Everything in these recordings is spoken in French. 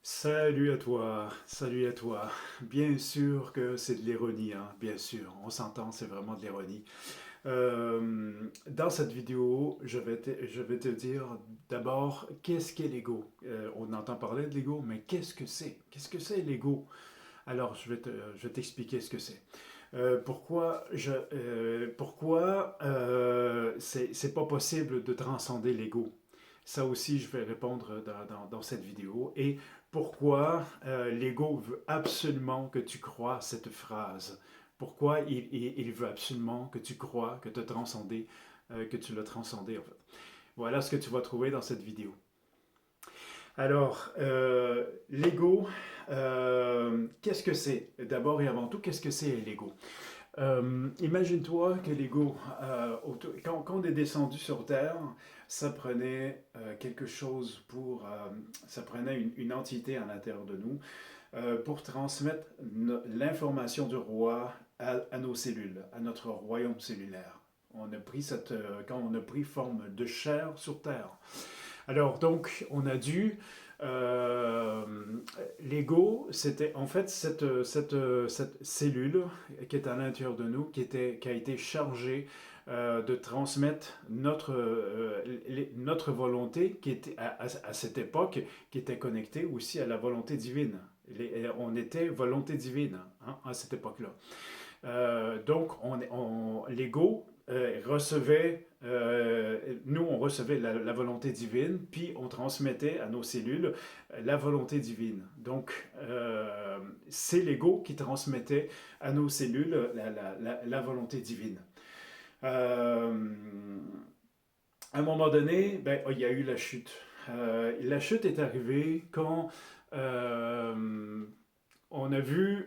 Salut à toi, salut à toi. Bien sûr que c'est de l'ironie, hein, bien sûr, on s'entend, c'est vraiment de l'ironie. Dans cette vidéo, je vais te dire d'abord qu'est-ce qu'est l'ego. On entend parler de l'ego, mais qu'est-ce que c'est? Qu'est-ce que c'est l'ego? Alors, je vais t'expliquer ce que c'est. Pourquoi c'est pas possible de transcender l'ego? Ça aussi, je vais répondre dans cette vidéo. Et pourquoi l'ego veut absolument que tu crois cette phrase? Pourquoi il veut absolument que tu crois que tu as transcendé, que tu l'as transcendé en fait. Voilà ce que tu vas trouver dans cette vidéo. Alors, l'ego, qu'est-ce que c'est? D'abord et avant tout, qu'est-ce que c'est l'ego? Imagine-toi que l'ego, quand on est descendu sur Terre, ça prenait quelque chose ça prenait une entité à l'intérieur de nous pour transmettre l'information du roi à nos cellules, à notre royaume cellulaire. Quand on a pris forme de chair sur Terre. Alors donc, on a dû euh, l'ego, c'était en fait cette cellule qui est à l'intérieur de nous, qui a été chargée de transmettre notre volonté, qui était à cette époque, qui était connectée aussi à la volonté divine. On était volonté divine, hein, à cette époque-là. Donc, l'ego nous, on recevait la volonté divine, puis on transmettait à nos cellules la volonté divine. Donc, c'est l'ego qui transmettait à nos cellules la volonté divine. Euh, à un moment donné, ben, il y a eu la chute. La chute est arrivée quand euh, on a vu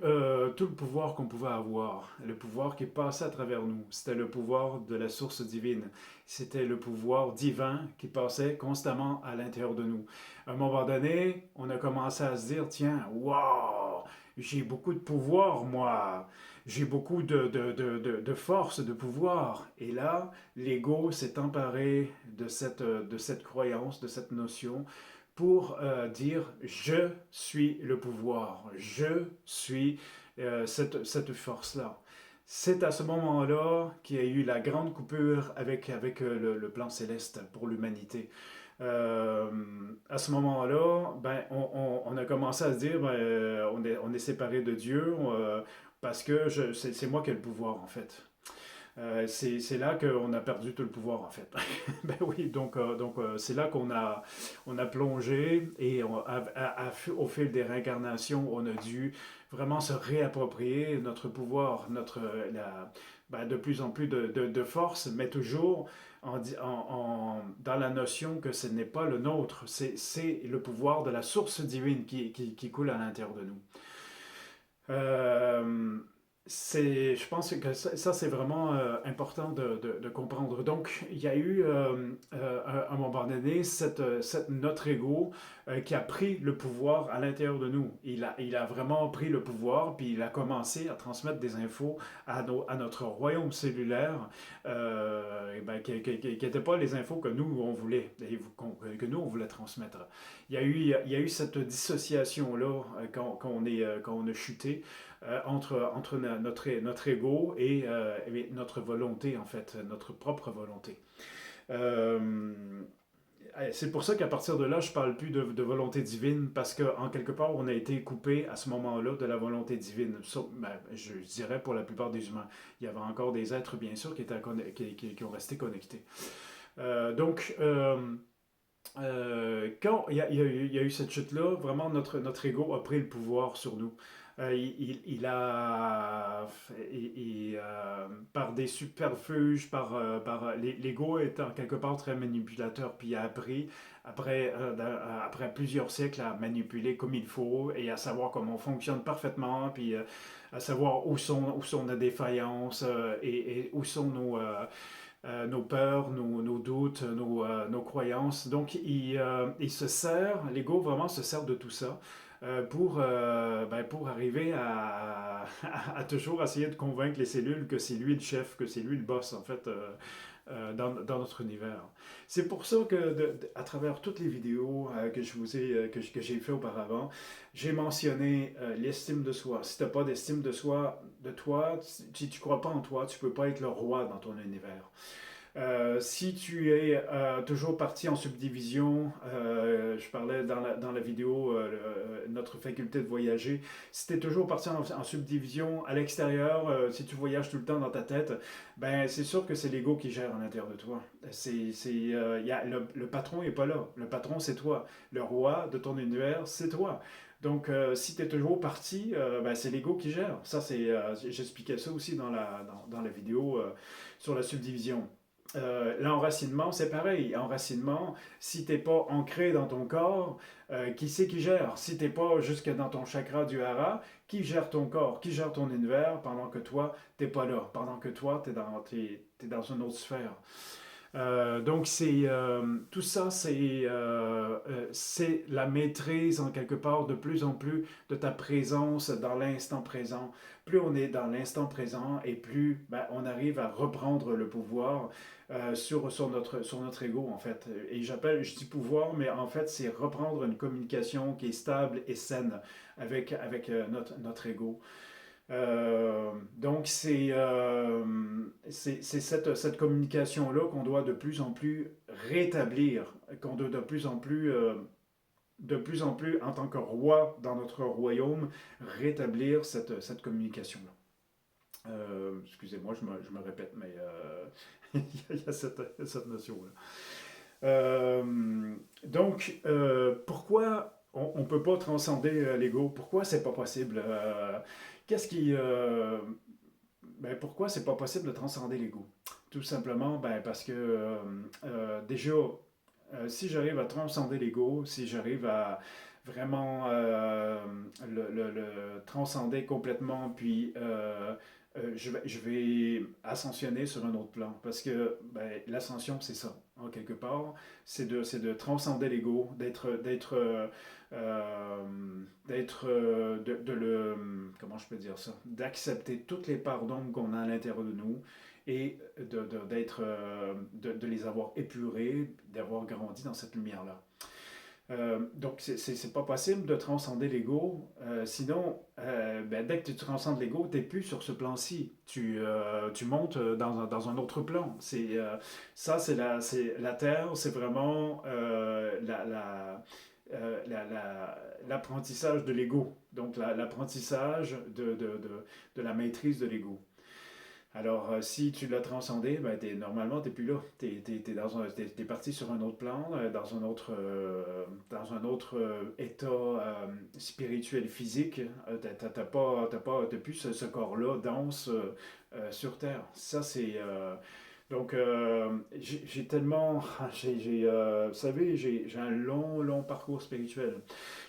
tout le pouvoir qu'on pouvait avoir, le pouvoir qui passait à travers nous. C'était le pouvoir de la source divine. C'était le pouvoir divin qui passait constamment à l'intérieur de nous. À un moment donné, on a commencé à se dire, tiens, waouh, j'ai beaucoup de pouvoir, moi. J'ai beaucoup de force, de pouvoir. Et là, l'ego s'est emparé de cette croyance, de cette notion, pour dire je suis le pouvoir, je suis cette force-là. C'est à ce moment-là qu'il y a eu la grande coupure avec le plan céleste pour l'humanité. Euh, à ce moment-là, ben, on a commencé à se dire, ben, on est séparé de Dieu parce que c'est moi qui ai le pouvoir en fait. C'est là qu'on a perdu tout le pouvoir en fait. Ben oui, c'est là on a plongé et au fil des réincarnations, on a dû vraiment se réapproprier notre pouvoir, de plus en plus de force, mais toujours dans la notion que ce n'est pas le nôtre, c'est le pouvoir de la source divine qui coule à l'intérieur de nous. Euh, je pense que ça c'est vraiment important de comprendre. Donc, il y a eu un moment donné notre ego qui a pris le pouvoir à l'intérieur de nous. Il a vraiment pris le pouvoir, puis il a commencé à transmettre des infos à notre royaume cellulaire, et ben, qui n'étaient pas les infos que nous on voulait, que nous on voulait transmettre. Il y a eu cette dissociation-là quand on a chuté entre notre ego et notre volonté, en fait, notre propre volonté. Euh, c'est pour ça qu'à partir de là, je parle plus de volonté divine, parce qu'en quelque part, on a été coupé à ce moment-là de la volonté divine. Je dirais pour la plupart des humains. Il y avait encore des êtres, bien sûr, qui ont resté connectés. Donc, quand il y a eu cette chute-là, vraiment notre ego a pris le pouvoir sur nous. Il a, par des subterfuges, l'ego étant quelque part très manipulateur, puis il a appris, après plusieurs siècles, à manipuler comme il faut et à savoir comment on fonctionne parfaitement, puis à savoir où sont nos défaillances et où sont nos peurs, nos doutes, nos croyances. Donc, l'ego vraiment se sert de tout ça pour arriver à toujours essayer de convaincre les cellules que c'est lui le chef, que c'est lui le boss, en fait, dans notre univers. C'est pour ça que à travers toutes les vidéos que je vous ai, que j'ai fait auparavant, j'ai mentionné l'estime de soi. Si tu n'as pas d'estime de soi, de toi, si tu ne crois pas en toi, tu ne peux pas être le roi dans ton univers. Si tu es toujours parti en subdivision, je parlais dans la vidéo, notre faculté de voyager, si tu es toujours parti en subdivision à l'extérieur, si tu voyages tout le temps dans ta tête, ben c'est sûr que c'est l'ego qui gère à l'intérieur de toi. Le patron n'est pas là. Le patron, c'est toi. Le roi de ton univers, c'est toi. Donc, si tu es toujours parti, ben, c'est l'ego qui gère. Ça, j'expliquais ça aussi dans la vidéo sur la subdivision. L'enracinement, c'est pareil. Enracinement, si t'es pas ancré dans ton corps, qui c'est qui gère? Si t'es pas jusque dans ton chakra du hara, qui gère ton corps? Qui gère ton univers pendant que toi, t'es pas là? Pendant que toi, t'es dans une autre sphère. Donc, tout ça, c'est la maîtrise en quelque part de plus en plus de ta présence dans l'instant présent. Plus on est dans l'instant présent et plus ben, on arrive à reprendre le pouvoir sur notre ego, en fait. Et je dis pouvoir, mais en fait, c'est reprendre une communication qui est stable et saine avec notre ego. Donc, c'est cette communication-là qu'on doit de plus en plus rétablir, qu'on doit de plus en plus, en tant que roi dans notre royaume, rétablir cette communication-là. Excusez-moi, je me répète, mais il y a cette notion-là. Pourquoi on ne peut pas transcender l'ego? Pourquoi c'est pas possible? Qu'est-ce qui... ben, pourquoi c'est pas possible de transcender l'ego? Tout simplement ben, parce que déjà, si j'arrive à transcender l'ego, si j'arrive à vraiment le transcender complètement, puis je vais ascensionner sur un autre plan. Parce que ben, l'ascension, c'est ça, en quelque part. C'est de transcender l'ego, de le, comment je peux dire ça, d'accepter toutes les parts d'ombre qu'on a à l'intérieur de nous et de les avoir épurées, d'avoir grandi dans cette lumière-là. Donc, c'est pas possible de transcender l'ego. Sinon, ben, dès que tu transcendes l'ego, tu n'es plus sur ce plan-ci. Tu montes dans un autre plan. Ça, c'est la Terre, c'est vraiment l'apprentissage de l'ego. Donc, l'apprentissage de la maîtrise de l'ego. Alors, si tu l'as transcendé, ben, normalement, tu n'es plus là. Tu es parti sur un autre plan, dans un autre état spirituel, physique. T'as plus ce corps-là dense sur Terre. Ça, c'est... donc, j'ai tellement... vous savez, j'ai un long parcours spirituel.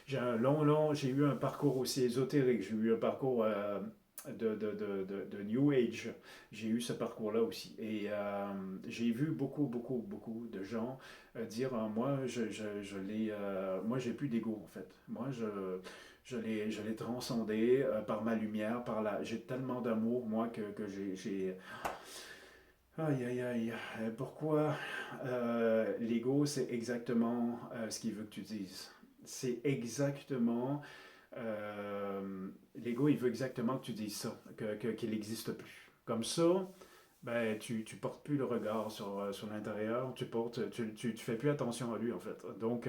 J'ai eu un parcours aussi ésotérique. J'ai eu un parcours... de New Age. J'ai eu ce parcours-là aussi. Et j'ai vu beaucoup de gens dire moi, moi, j'ai plus d'ego, en fait. Moi, je l'ai transcendé par ma lumière, j'ai tellement d'amour, moi, que j'ai. Aïe, aïe, aïe. Pourquoi l'ego, c'est exactement ce qu'il veut que tu dises. C'est exactement l'ego, il veut exactement que tu dises ça, qu'il n'existe plus. Comme ça, ben, tu portes plus le regard sur l'intérieur, tu fais plus attention à lui, en fait. Donc,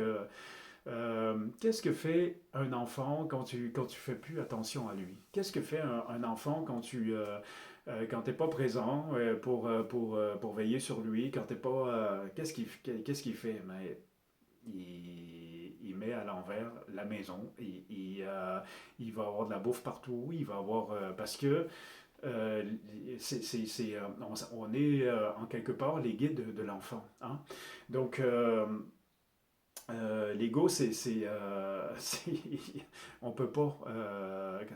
qu'est-ce que fait un enfant quand tu fais plus attention à lui? Qu'est-ce que fait un enfant quand t'es pas présent pour veiller sur lui, quand t'es pas... qu'est-ce qu'il fait? Mais il met à l'envers la maison. Il va avoir de la bouffe partout. Il va avoir... parce que euh, on est en quelque part les guides de l'enfant. Hein? Donc, l'ego, on peut pas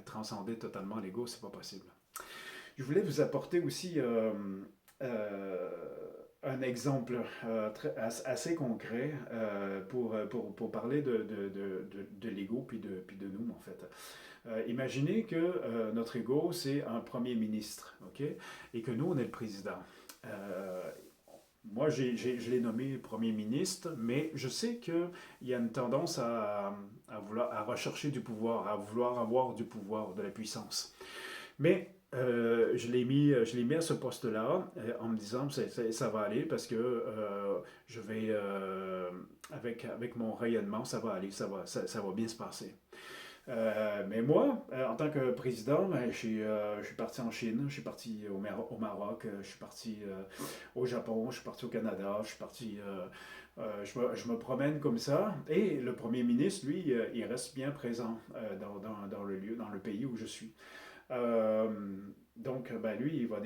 transcender totalement l'ego, c'est pas possible. Je voulais vous apporter aussi euh, un exemple assez concret pour parler de l'ego puis de nous, en fait. Imaginez que notre ego, c'est un premier ministre, OK? Et que nous, on est le président. Euh, moi, je l'ai nommé Premier ministre, mais je sais qu'il y a une tendance à rechercher du pouvoir, à vouloir avoir du pouvoir, de la puissance. Mais je l'ai mis à ce poste-là en me disant ça va aller parce que je vais, avec mon rayonnement, ça va aller, ça va bien se passer. Mais moi, en tant que président, ben, je suis parti en Chine, je suis parti au Maroc, je suis parti au Japon, je suis parti au Canada, je suis parti, je me promène comme ça. Et le premier ministre, lui, il reste bien présent dans le lieu, dans le pays où je suis. Euh, donc, ben, lui, il va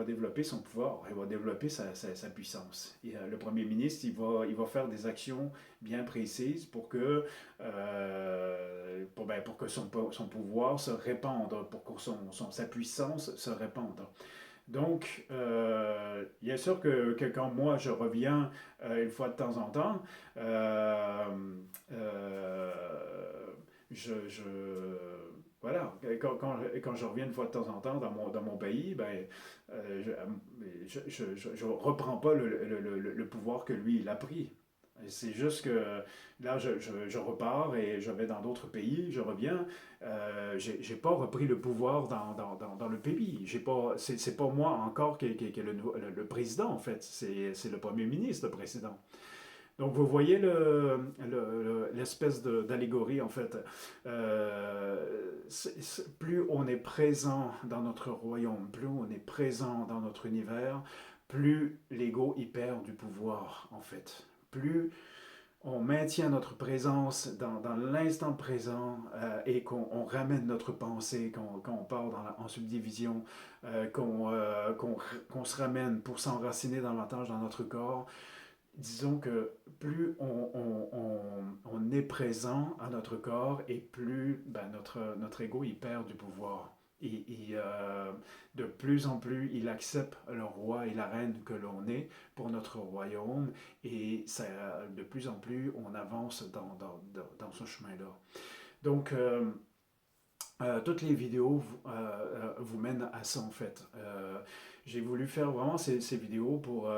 développer son pouvoir, il va développer sa puissance. Le premier ministre, il va faire des actions bien précises pour que son pouvoir se répande, pour que sa puissance se répande. Donc, bien sûr que quand moi je reviens une fois de temps en temps, euh, euh, je voilà, quand je reviens une fois de temps en temps dans mon pays, ben, je reprends pas le pouvoir que lui, il a pris. C'est juste que là, je repars et je vais dans d'autres pays, je reviens. J'ai pas repris le pouvoir dans le pays. C'est pas moi encore qui est le président, en fait. C'est le premier ministre, le président. Donc, vous voyez l'espèce d'allégorie, en fait. Plus on est présent dans notre royaume, plus on est présent dans notre univers, plus l'ego y perd du pouvoir, en fait. Plus on maintient notre présence dans l'instant présent et qu'on ramène notre pensée, quand on part en subdivision, qu'on se ramène pour s'enraciner davantage dans notre corps, disons que plus on est présent à notre corps et plus ben, notre ego il perd du pouvoir. De plus en plus, il accepte le roi et la reine que l'on est pour notre royaume et ça, de plus en plus, on avance dans ce chemin-là. Donc, toutes les vidéos vous mènent à ça en fait. J'ai voulu faire vraiment ces vidéos pour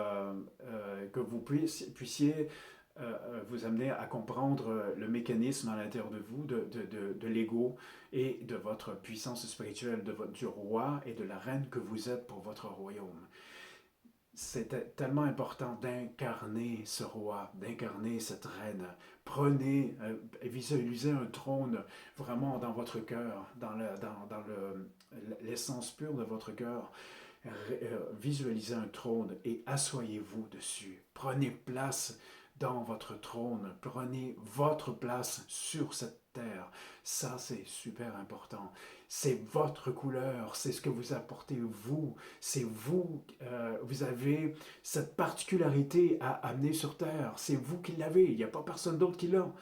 que vous puissiez vous amener à comprendre le mécanisme à l'intérieur de vous, de l'ego et de votre puissance spirituelle, du roi et de la reine que vous êtes pour votre royaume. C'est tellement important d'incarner ce roi, d'incarner cette reine. Prenez, visualisez un trône vraiment dans votre cœur, l'essence pure de votre cœur. Visualisez un trône et asseyez-vous dessus. Prenez place dans votre trône. Prenez votre place sur cette terre. Ça, c'est super important. C'est votre couleur, c'est ce que vous apportez vous. C'est vous, vous avez cette particularité à amener sur terre. C'est vous qui l'avez, il n'y a pas personne d'autre qui l'a.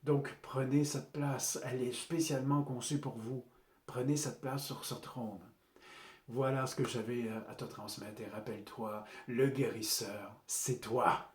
Donc prenez cette place, elle est spécialement conçue pour vous. Prenez cette place sur ce trône. Voilà ce que j'avais à te transmettre et rappelle-toi, le guérisseur, c'est toi.